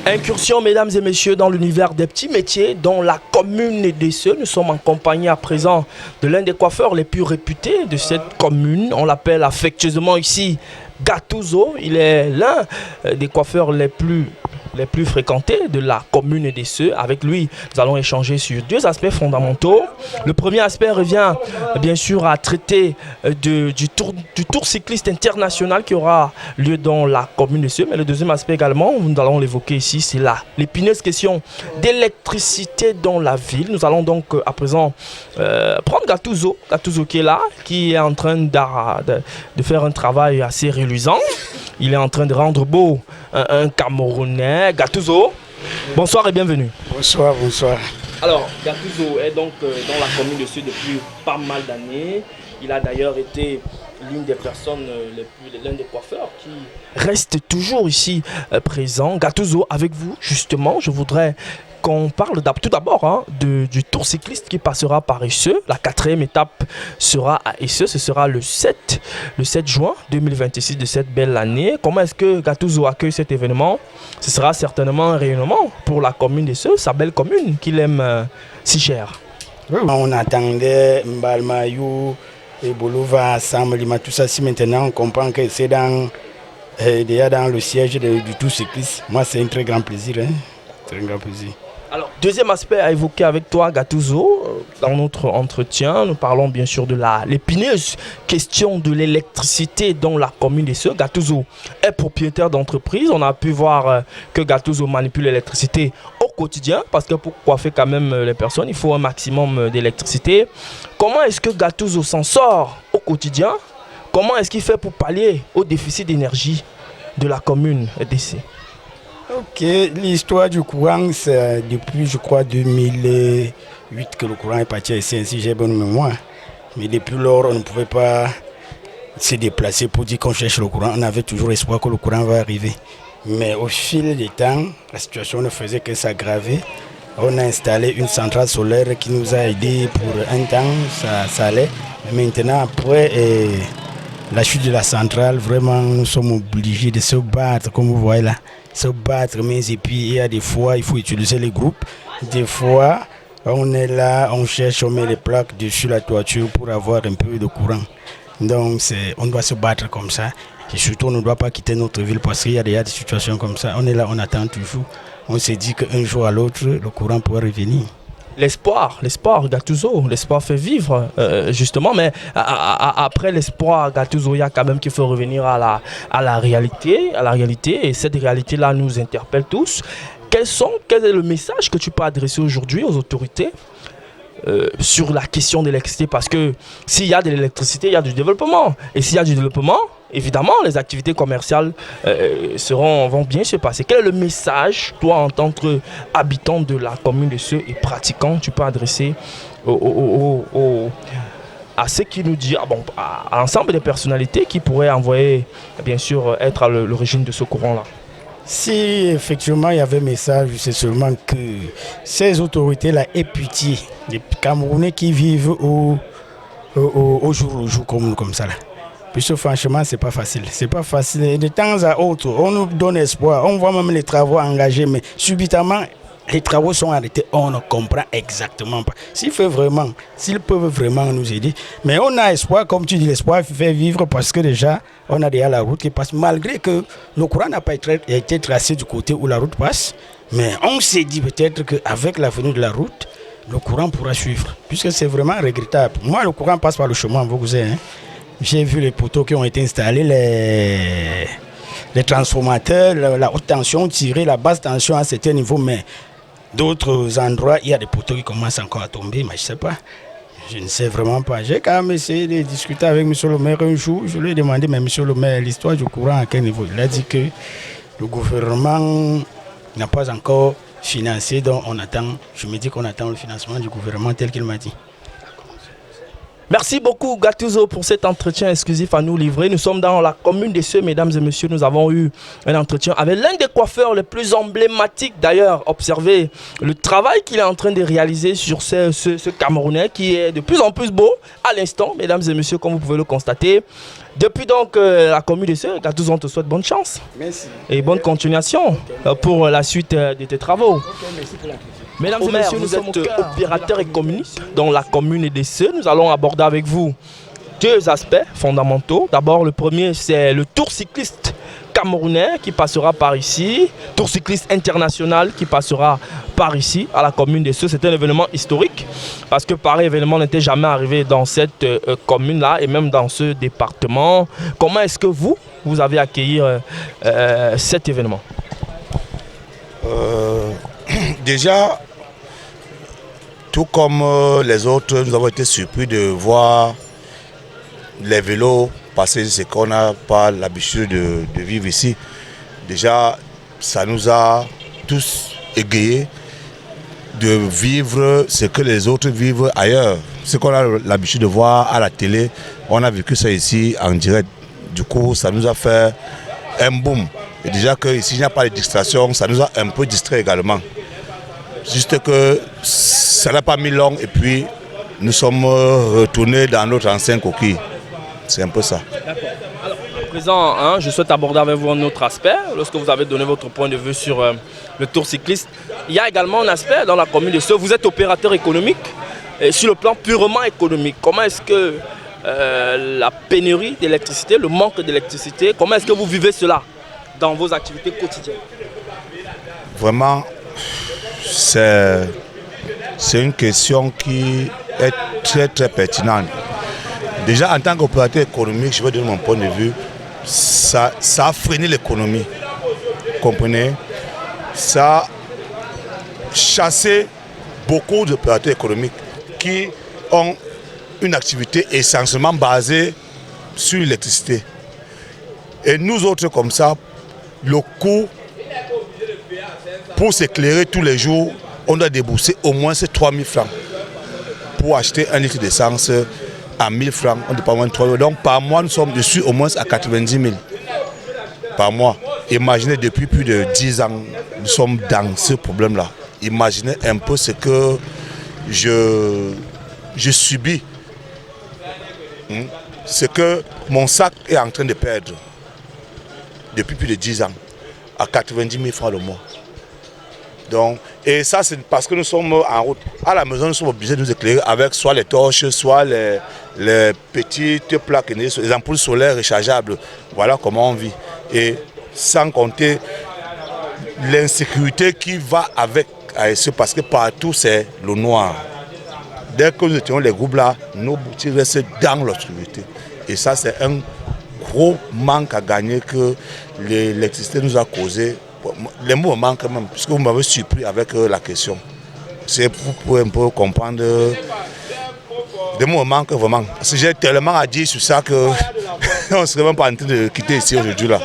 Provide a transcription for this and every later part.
Incursion, mesdames et messieurs, dans l'univers des petits métiers, dans la commune d'Esseux. Nous sommes en compagnie à présent de l'un des coiffeurs les plus réputés de cette commune. On l'appelle affectueusement ici Gattuso. Il est l'un des coiffeurs les plus fréquentés de la commune d'Esseux. Avec lui, nous allons échanger sur deux aspects fondamentaux. Le premier aspect revient bien sûr à traiter du tour cycliste international qui aura lieu dans la commune d'Esseux. Mais le deuxième aspect également, nous allons l'évoquer ici, c'est l'épineuse question d'électricité dans la ville. Nous allons donc à présent prendre Gattuso qui est là, qui est en train de faire un travail assez reluisant. Il est en train de rendre beau un Camerounais. Gattuso, bonsoir et bienvenue. Bonsoir, bonsoir. Alors, Gattuso est donc dans la commune de Sud depuis pas mal d'années. Il a d'ailleurs été l'une des personnes, l'un des coiffeurs qui reste toujours ici présent. Gattuso, avec vous, justement, je voudrais qu'on parle tout d'abord du tour cycliste qui passera par Esseux. La 4e étape sera à Esseux. Ce sera le 7 juin 2026 de cette belle année. Comment est-ce que Gattuso accueille cet événement? Ce sera certainement un rayonnement pour la commune d'Esseux, sa belle commune qu'il aime si chère. Oui, on attendait Mbalmayou et Bolova, Samlima, tout ça. Si maintenant on comprend que c'est déjà dans le siège du tour cycliste, moi c'est un très grand plaisir. Très grand plaisir. Alors, deuxième aspect à évoquer avec toi, Gattuso, dans notre entretien, nous parlons bien sûr de l'épineuse question de l'électricité dans la commune d'Esseux. Gattuso est propriétaire d'entreprise. On a pu voir que Gattuso manipule l'électricité au quotidien parce que pour coiffer quand même les personnes, il faut un maximum d'électricité. Comment est-ce que Gattuso s'en sort au quotidien? Comment est-ce qu'il fait pour pallier au déficit d'énergie de la commune d'Esseux? Ok, l'histoire du courant, c'est depuis, je crois, 2008 que le courant est parti ici, si j'ai bonne mémoire. Mais depuis lors, on ne pouvait pas se déplacer pour dire qu'on cherche le courant. On avait toujours espoir que le courant va arriver. Mais au fil du temps, la situation ne faisait que s'aggraver. On a installé une centrale solaire qui nous a aidés pour un temps, ça allait. Mais maintenant, après la chute de la centrale, vraiment, nous sommes obligés de se battre, comme vous voyez là. Se battre, mais et puis il y a des fois, il faut utiliser les groupes. Des fois, on est là, on cherche, on met les plaques dessus la toiture pour avoir un peu de courant. Donc, on doit se battre comme ça. Et surtout, on ne doit pas quitter notre ville parce qu'il y a des situations comme ça. On est là, on attend toujours. On se dit qu'un jour à l'autre, le courant pourra revenir. L'espoir, Gattuso, l'espoir fait vivre, justement, mais après l'espoir, Gattuso, il y a quand même qu'il faut revenir à la réalité, et cette réalité-là nous interpelle tous. Quel est le message que tu peux adresser aujourd'hui aux autorités sur la question de l'électricité? Parce que s'il y a de l'électricité, il y a du développement, et s'il y a du développement, évidemment, les activités commerciales vont bien se passer. Quel est le message, toi, en tant qu'habitant de la commune de Seux et pratiquant, tu peux adresser à ceux qui nous disent, à l'ensemble des personnalités qui pourraient envoyer, bien sûr, être à l'origine de ce courant-là? Si effectivement il y avait un message, c'est seulement que ces autorités-là aient pitié des Camerounais qui vivent au jour le jour comme ça là. Puisque franchement, c'est pas facile. C'est pas facile. Et de temps à autre, on nous donne espoir. On voit même les travaux engagés, mais subitement, les travaux sont arrêtés. On ne comprend exactement pas. S'ils peuvent vraiment nous aider. Mais on a espoir, comme tu dis, l'espoir fait vivre parce que déjà, on a déjà la route qui passe. Malgré que le courant n'a pas été tracé du côté où la route passe. Mais on s'est dit peut-être qu'avec la venue de la route, le courant pourra suivre. Puisque c'est vraiment regrettable. Moi, le courant passe par le chemin, vous savez. J'ai vu les poteaux qui ont été installés, les transformateurs, la haute tension tirée, la basse tension à certains niveaux, mais d'autres endroits, il y a des poteaux qui commencent encore à tomber, mais je ne sais pas. Je ne sais vraiment pas. J'ai quand même essayé de discuter avec M. le maire un jour. Je lui ai demandé, mais M. le maire, l'histoire du courant à quel niveau? Il a dit que le gouvernement n'a pas encore financé, donc on attend. Je me dis qu'on attend le financement du gouvernement tel qu'il m'a dit. Merci beaucoup Gattuso pour cet entretien exclusif à nous livrer. Nous sommes dans la commune des Cieux, mesdames et messieurs. Nous avons eu un entretien avec l'un des coiffeurs les plus emblématiques. D'ailleurs, observez le travail qu'il est en train de réaliser sur ce Camerounais qui est de plus en plus beau à l'instant, mesdames et messieurs, comme vous pouvez le constater. Depuis donc la commune des Cieux, Gattuso, on te souhaite bonne chance. Merci. Et bonne continuation pour la suite de tes travaux. Merci pour la question. Mesdames et messieurs, nous sommes opérateurs et communistes dans la commune des Cieux. Nous allons aborder avec vous deux aspects fondamentaux. D'abord, le premier, c'est le tour cycliste camerounais qui passera par ici. Tour cycliste international qui passera par ici, à la commune des Cieux. C'est un événement historique parce que pareil événement n'était jamais arrivé dans cette commune-là et même dans ce département. Comment est-ce que vous avez accueilli cet événement? Déjà, tout comme les autres, nous avons été surpris de voir les vélos passer, ce qu'on n'a pas l'habitude de vivre ici. Déjà, ça nous a tous égayés de vivre ce que les autres vivent ailleurs. Ce qu'on a l'habitude de voir à la télé, on a vécu ça ici en direct. Du coup, ça nous a fait un boom. Et déjà qu'ici, il n'y a pas de distraction, ça nous a un peu distrait également. Juste que ça n'a pas mis long et puis nous sommes retournés dans notre ancienne coquille. C'est un peu ça. D'accord. Alors, à présent, je souhaite aborder avec vous un autre aspect. Lorsque vous avez donné votre point de vue sur le tour cycliste, il y a également un aspect dans la commune de Cieux. Vous êtes opérateur économique et sur le plan purement économique. Comment est-ce que la pénurie d'électricité, le manque d'électricité, comment est-ce que vous vivez cela dans vos activités quotidiennes? Vraiment, c'est une question qui est très très pertinente. Déjà en tant qu'opérateur économique, je vais donner mon point de vue, ça a freiné l'économie. Vous comprenez? Ça a chassé beaucoup d'opérateurs économiques qui ont une activité essentiellement basée sur l'électricité. Et nous autres comme ça, le coût pour s'éclairer tous les jours, on doit débourser au moins 3 000 francs. Pour acheter un litre d'essence à 1 000 francs, on ne peut pas moins de 3 000. Donc par mois, nous sommes dessus au moins à 90 000 par mois. Imaginez, depuis plus de 10 ans, nous sommes dans ce problème-là. Imaginez un peu ce que je subis. Ce que mon sac est en train de perdre depuis plus de 10 ans, à 90 000 francs le mois. Donc, et ça, c'est parce que nous sommes en route. À la maison, nous sommes obligés de nous éclairer avec soit les torches, soit les petites plaques, les ampoules solaires rechargeables. Voilà comment on vit. Et sans compter l'insécurité qui va avec ce, parce que partout, c'est le noir. Dès que nous étions les groupes là, nos boutiques restent dans l'obscurité. Et ça, c'est un gros manque à gagner que l'électricité nous a causé. Les mots me manquent même, puisque vous m'avez surpris avec la question. C'est pour un peu comprendre. Les mots me manquent vraiment. Parce que j'ai tellement à dire sur ça que on ne serait même pas en train de quitter ici aujourd'hui là.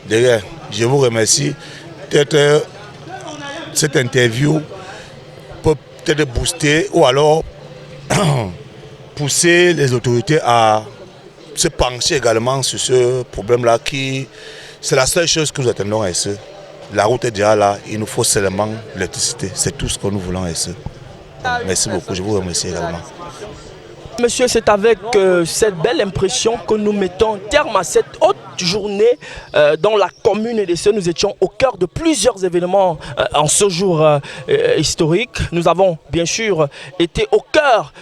Derrière, je vous remercie. Peut-être cette interview peut peut-être booster ou alors pousser les autorités à se pencher également sur ce problème-là qui, c'est la seule chose que nous attendons à SE. La route est déjà là, il nous faut seulement l'électricité. C'est tout ce que nous voulons à SE. Merci beaucoup, je vous remercie également. Monsieur, c'est avec cette belle impression que nous mettons terme à cette haute journée dans la commune des Cieux. Nous étions au cœur de plusieurs événements en ce jour historique. Nous avons bien sûr été au cœur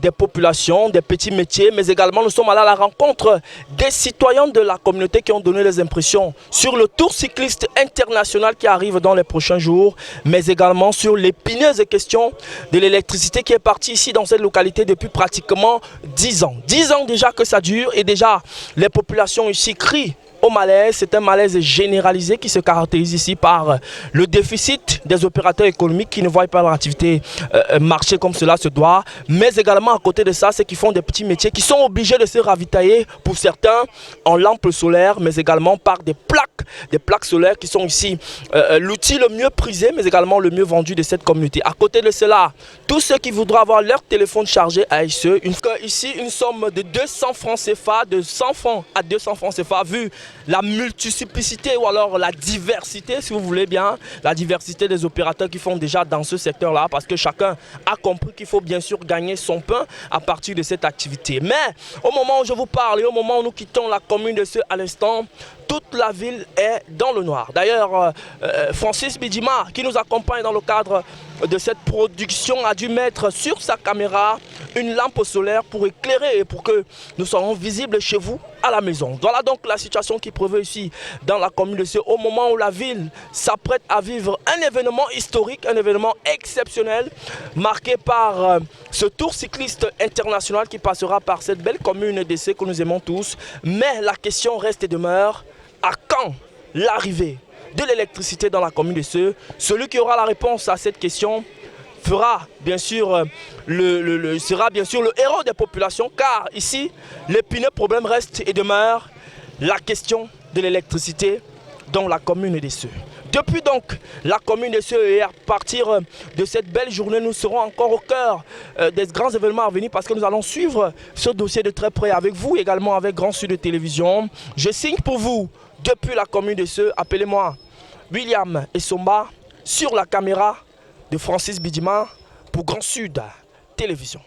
des populations, des petits métiers, mais également nous sommes allés à la rencontre des citoyens de la communauté qui ont donné les impressions sur le tour cycliste international qui arrive dans les prochains jours, mais également sur l'épineuse question de l'électricité qui est partie ici dans cette localité depuis pratiquement 10 ans. 10 ans déjà que ça dure et déjà les populations ici crient au malaise. C'est un malaise généralisé qui se caractérise ici par le déficit des opérateurs économiques qui ne voient pas leur activité marcher comme cela se doit, mais également à côté de ça, ceux qui font des petits métiers, qui sont obligés de se ravitailler pour certains en lampes solaires, mais également par des plaques solaires qui sont ici l'outil le mieux prisé, mais également le mieux vendu de cette communauté. À côté de cela, tous ceux qui voudraient avoir leur téléphone chargé à SE, ici une somme de 200 francs CFA, de 100 francs à 200 francs CFA, vu la multiplicité ou alors la diversité, si vous voulez bien, la diversité des opérateurs qui font déjà dans ce secteur-là, parce que chacun a compris qu'il faut bien sûr gagner son pain à partir de cette activité. Mais au moment où je vous parle et au moment où nous quittons la commune de Ce à l'instant, toute la ville est dans le noir. D'ailleurs, Francis Bidjima, qui nous accompagne dans le cadre de cette production, a dû mettre sur sa caméra une lampe solaire pour éclairer et pour que nous soyons visibles chez vous à la maison. Voilà donc la situation qui prévaut ici dans la commune de Ce, au moment où la ville s'apprête à vivre un événement historique, un événement exceptionnel, marqué par ce tour cycliste international qui passera par cette belle commune de Ce que nous aimons tous. Mais la question reste et demeure: à quand l'arrivée de l'électricité dans la commune de Ce? Celui qui aura la réponse à cette question sera bien sûr le héros des populations, car ici, l'épineux problème reste et demeure la question de l'électricité dans la commune de Ce. Depuis donc la commune de Ce, et à partir de cette belle journée, nous serons encore au cœur des grands événements à venir, parce que nous allons suivre ce dossier de très près avec vous, également avec Grand Sud de Télévision. Je signe pour vous depuis la commune de Ce, appelez-moi William Essomba, sur la caméra de Francis Bidjima pour Grand Sud Télévision.